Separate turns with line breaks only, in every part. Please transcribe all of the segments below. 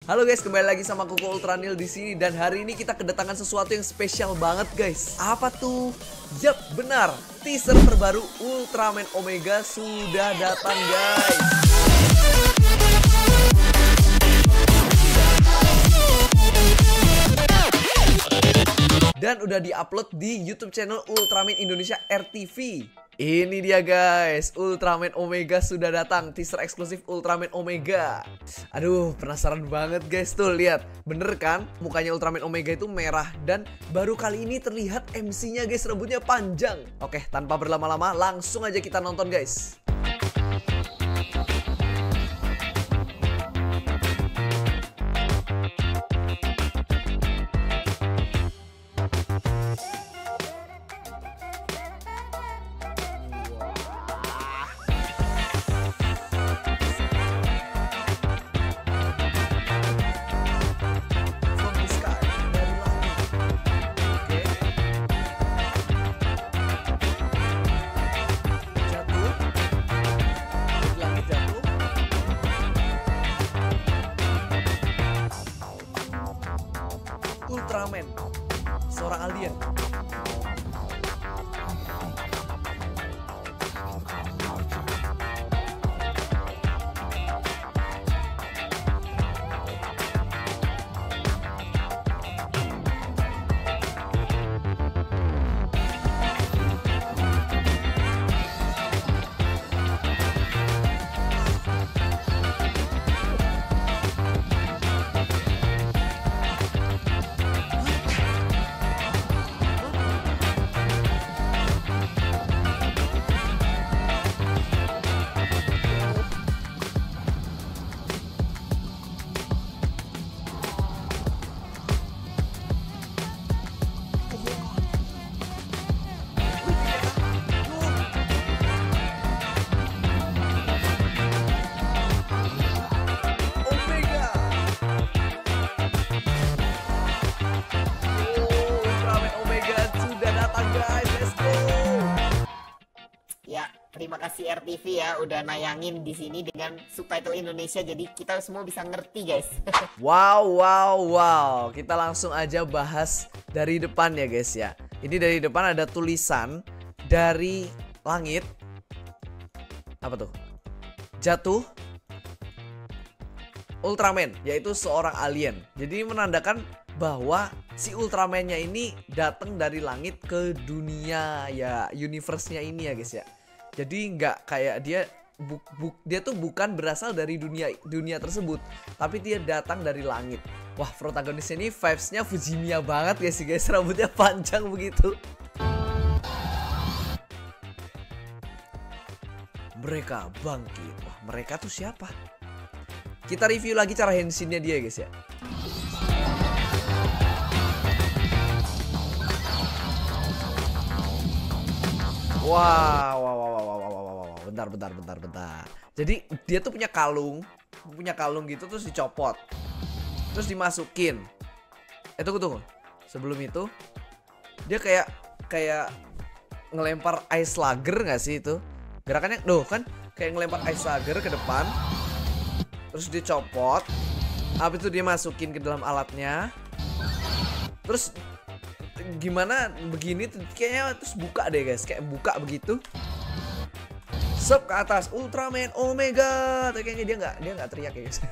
Halo guys, kembali lagi sama Kuku Ultranil di sini dan hari ini kita kedatangan sesuatu yang spesial banget guys. Apa tuh? Yap, benar. Teaser terbaru Ultraman Omega sudah datang guys. Dan udah diupload di YouTube channel Ultraman Indonesia RTV. Ini dia guys, Ultraman Omega sudah datang, teaser eksklusif Ultraman Omega. Aduh, penasaran banget guys, tuh lihat, bener kan? Mukanya Ultraman Omega itu merah dan baru kali ini terlihat MC-nya guys, rambutnya panjang. Oke, tanpa berlama-lama, langsung aja kita nonton guys. Ultraman, seorang alien.
Terima kasih RTV ya udah nayangin di sini dengan subtitle Indonesia, jadi kita semua bisa ngerti guys.
Wow. Kita langsung aja bahas dari depan ya guys ya. Ini dari depan ada tulisan dari langit. Apa tuh? Jatuh Ultraman, yaitu seorang alien. Jadi menandakan bahwa si Ultraman-nya ini datang dari langit ke dunia ya, universe-nya ini ya guys ya. Jadi nggak kayak dia tuh bukan berasal dari dunia tersebut, tapi dia datang dari langit. Wah, protagonisnya ini vibes-nya Fujimiya banget guys, rambutnya panjang begitu. Mereka bangkit. Wah, mereka tuh siapa? Kita review lagi cara henshin-nya dia guys ya. Wow. Bentar. Jadi dia tuh punya kalung gitu, terus dicopot, terus dimasukin. Tunggu. Sebelum itu dia kayak ngelempar ice lager nggak sih itu? Gerakannya, kan kayak ngelempar ice lager ke depan, terus dicopot. Habis itu dia masukin ke dalam alatnya. Terus gimana begini tuh kayaknya, terus buka deh guys, kayak buka begitu. Sep ke atas, Ultraman Omega. Tapi kayaknya dia nggak teriak ya guys.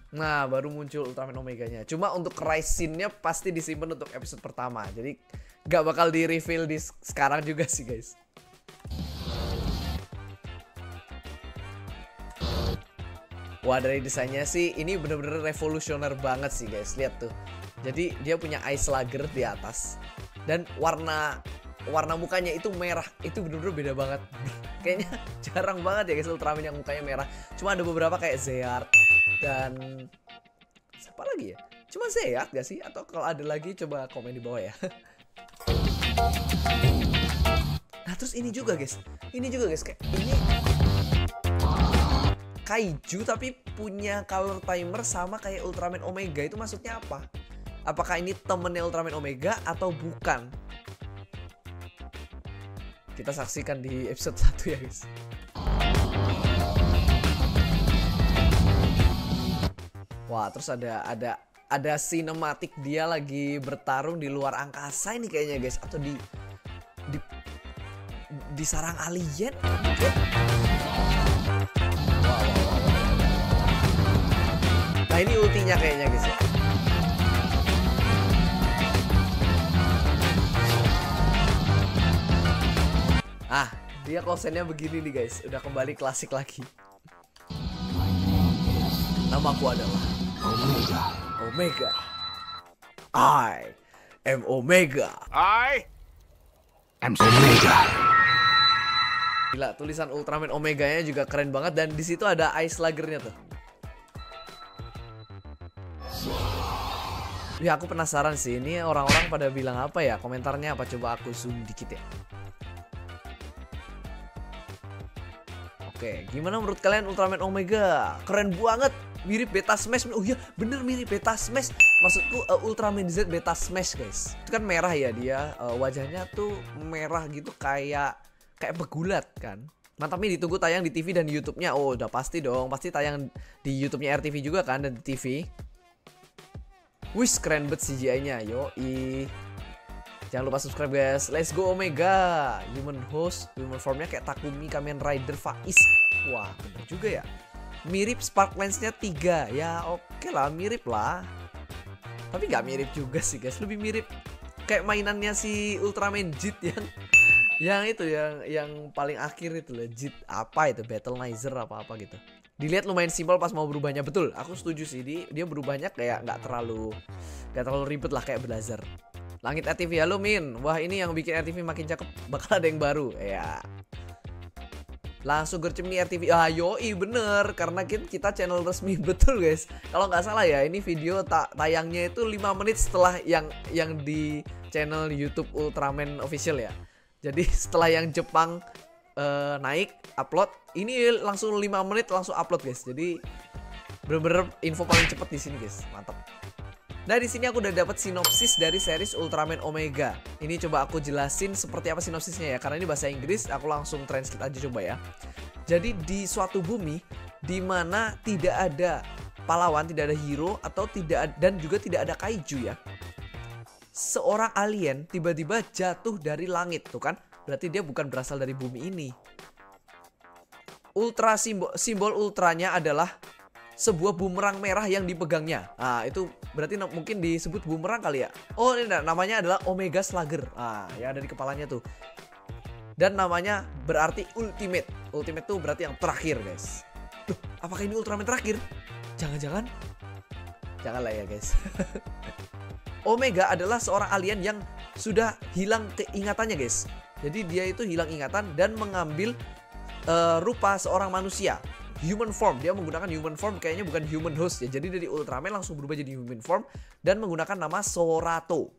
Nah, baru muncul Ultraman Omeganya. Cuma untuk rise scene-nya pasti disimpan untuk episode pertama. Jadi nggak bakal di reveal di sekarang juga sih guys. Wah, dari desainnya sih ini bener-bener revolusioner banget sih guys. Lihat tuh. Jadi dia punya ice lager di atas dan warna mukanya itu merah. Itu bener-bener beda banget. Kayaknya jarang banget ya guys Ultraman yang mukanya merah. Cuma ada beberapa kayak Zeyard dan siapa lagi ya? Cuma Zeyard gak sih? Atau kalau ada lagi coba komen di bawah ya. Nah, terus ini juga guys kayak ini kaiju tapi punya color timer sama kayak Ultraman Omega. Itu maksudnya apa? Apakah ini temennya Ultraman Omega atau bukan? Kita saksikan di episode 1 ya guys. Wah, terus ada sinematik dia lagi bertarung di luar angkasa ini kayaknya guys, atau di sarang alien. Wow. Nah, ini ultinya kayaknya guys ya. Dia konsennya begini nih guys, udah kembali klasik lagi. Namaku adalah Omega. I am Omega. Gila, tulisan Ultraman Omega-nya juga keren banget, dan di situ ada Ice Slugger-nya tuh. Ya, aku penasaran sih, ini orang-orang pada bilang apa ya? Komentarnya apa? Coba aku zoom dikit ya. Oke, gimana menurut kalian Ultraman Omega? Keren banget, mirip Beta Smash. Oh iya, bener mirip Beta Smash. Maksudku Ultraman Z Beta Smash guys. Itu kan merah ya dia, wajahnya tuh merah gitu kayak pegulat kan. Mantapnya ditunggu tayang di TV dan di YouTube-nya. Oh, udah pasti dong, pasti tayang di YouTube-nya RTV juga kan, dan di TV. Wih, keren banget CGI-nya. Yoi. Jangan lupa subscribe guys. Let's go Omega. Human formnya kayak Takumi Kamen Rider Faiz. Wah, bener juga ya. Mirip Spark Lens-nya 3. Ya oke lah, mirip lah. Tapi nggak mirip juga sih guys. Lebih mirip kayak mainannya si Ultraman Jit yang itu yang paling akhir itu loh. Jit apa itu? Battlenizer apa gitu. Dilihat lumayan simpel pas mau berubahnya. Betul, aku setuju sih. Dia berubahnya kayak nggak terlalu ribet lah, kayak Blazer. Langit RTV, halo Min. Wah, ini yang bikin RTV makin cakep. Bakal ada yang baru. Ya. Langsung gercep nih RTV. Yoi bener. Karena kita channel resmi. Betul guys. Kalau nggak salah ya, ini video tayangnya itu 5 menit setelah yang di channel YouTube Ultraman Official ya. Jadi setelah yang Jepang naik, upload. Ini langsung 5 menit langsung upload guys. Jadi bener-bener info paling cepet di sini guys. Mantap. Nah, di sini aku udah dapat sinopsis dari series Ultraman Omega. Ini coba aku jelasin seperti apa sinopsisnya ya, karena ini bahasa Inggris, aku langsung translate aja coba ya. Jadi di suatu bumi di mana tidak ada pahlawan, tidak ada hero, atau dan juga tidak ada kaiju ya. Seorang alien tiba-tiba jatuh dari langit, tuh kan? Berarti dia bukan berasal dari bumi ini. Simbol ultranya adalah sebuah bumerang merah yang dipegangnya. Nah, itu berarti mungkin disebut bumerang kali ya. Oh, ini namanya adalah Omega Slugger. Ya ada di kepalanya tuh. Dan namanya berarti Ultimate. Ultimate tuh berarti yang terakhir, guys. Duh, apakah ini Ultraman terakhir? Jangan-jangan? Janganlah ya, guys. Omega adalah seorang alien yang sudah hilang keingatannya, guys. Jadi dia itu hilang ingatan dan mengambil rupa seorang manusia. Human form, dia menggunakan human form, kayaknya bukan human host ya. Jadi dari Ultraman langsung berubah jadi human form dan menggunakan nama Sorato.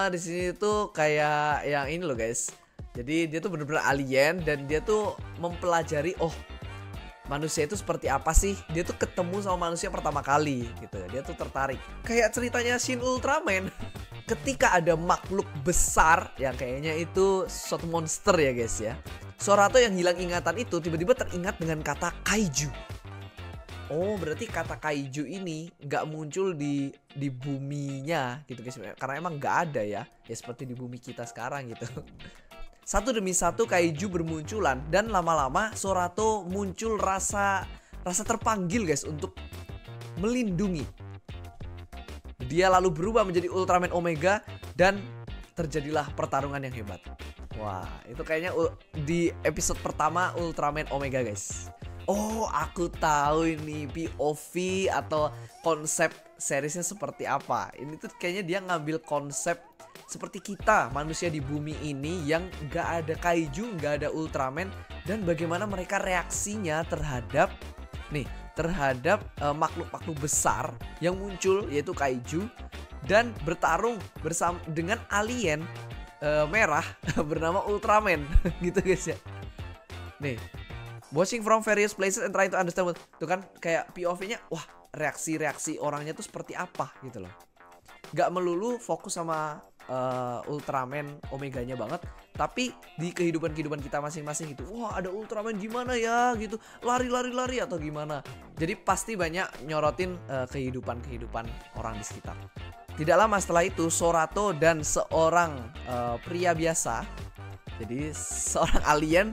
Di sini tuh kayak yang ini loh guys. Jadi dia tuh bener-bener alien dan dia tuh mempelajari manusia itu seperti apa sih. Dia tuh ketemu sama manusia pertama kali gitu. Dia tuh tertarik. Kayak ceritanya Shin Ultraman. Ketika ada makhluk besar yang kayaknya itu suatu monster ya guys ya. Sorato yang hilang ingatan itu tiba-tiba teringat dengan kata kaiju. Oh, berarti kata kaiju ini nggak muncul di buminya gitu guys. Karena emang nggak ada ya. Ya seperti di bumi kita sekarang gitu. Satu demi satu kaiju bermunculan dan lama-lama Sorato muncul rasa terpanggil guys untuk melindungi. Dia lalu berubah menjadi Ultraman Omega dan terjadilah pertarungan yang hebat. Wah, itu kayaknya di episode pertama Ultraman Omega guys. Oh, aku tahu ini POV atau konsep seriesnya seperti apa. Ini tuh kayaknya dia ngambil konsep seperti kita, manusia di bumi ini yang gak ada kaiju, gak ada Ultraman. Dan bagaimana mereka reaksinya terhadap makhluk-makhluk besar yang muncul, yaitu kaiju. Dan bertarung bersama dengan alien merah bernama Ultraman gitu guys ya. Nih, watching from various places and trying to understand tuh kan kayak POV-nya, wah reaksi orangnya tuh seperti apa gitu loh. Gak melulu fokus sama Ultraman Omeganya banget, Tapi di kehidupan kita masing-masing itu, wah ada Ultraman gimana ya gitu, lari atau gimana. Jadi pasti banyak nyorotin kehidupan orang di sekitar. Tidak lama setelah itu Sorato dan seorang pria biasa, jadi seorang alien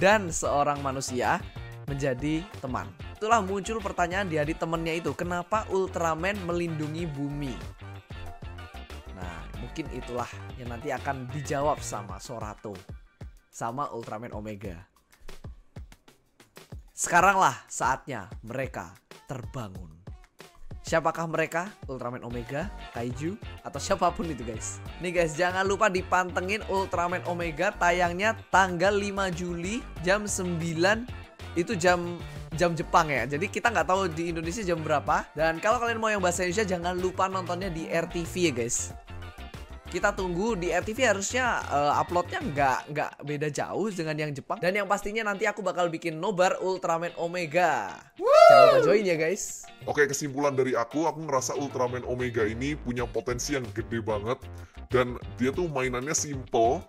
dan seorang manusia menjadi teman. Itulah muncul pertanyaan di hati temennya itu, kenapa Ultraman melindungi bumi? Nah, mungkin itulah yang nanti akan dijawab sama Sorato sama Ultraman Omega. Sekaranglah saatnya mereka terbangun. Siapakah mereka? Ultraman Omega, Kaiju, atau siapapun itu guys. Nih guys, jangan lupa dipantengin Ultraman Omega, tayangnya tanggal 5 Juli jam 9. Itu jam Jepang ya. Jadi kita nggak tahu di Indonesia jam berapa. Dan kalau kalian mau yang bahasa Indonesia, jangan lupa nontonnya di RTV ya guys. Kita tunggu di RTV, harusnya uploadnya nggak beda jauh dengan yang Jepang. Dan yang pastinya nanti aku bakal bikin nobar Ultraman Omega. Jangan lupa join ya guys.
Oke, kesimpulan dari aku ngerasa Ultraman Omega ini punya potensi yang gede banget. Dan dia tuh mainannya simple.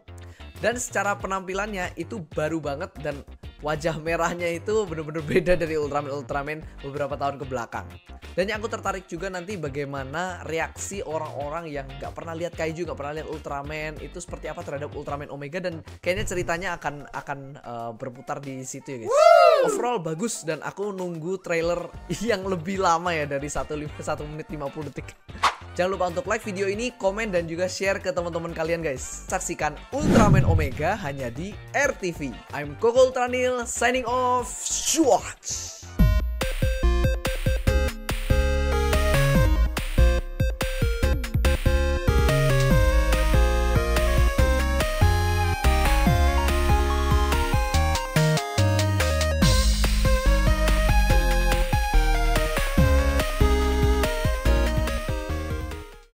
Dan secara penampilannya itu baru banget, dan wajah merahnya itu bener-bener beda dari Ultraman beberapa tahun ke belakang. Dan yang aku tertarik juga nanti bagaimana reaksi orang-orang yang gak pernah lihat Kaiju, gak pernah lihat Ultraman, itu seperti apa terhadap Ultraman Omega. Dan kayaknya ceritanya akan berputar di situ ya guys. Overall bagus, dan aku nunggu trailer yang lebih lama ya, dari 1 menit 50 detik. Jangan lupa untuk like video ini, komen, dan juga share ke teman-teman kalian guys. Saksikan Ultraman Omega hanya di RTV. I'm Koko Ultranil signing off. Swatch.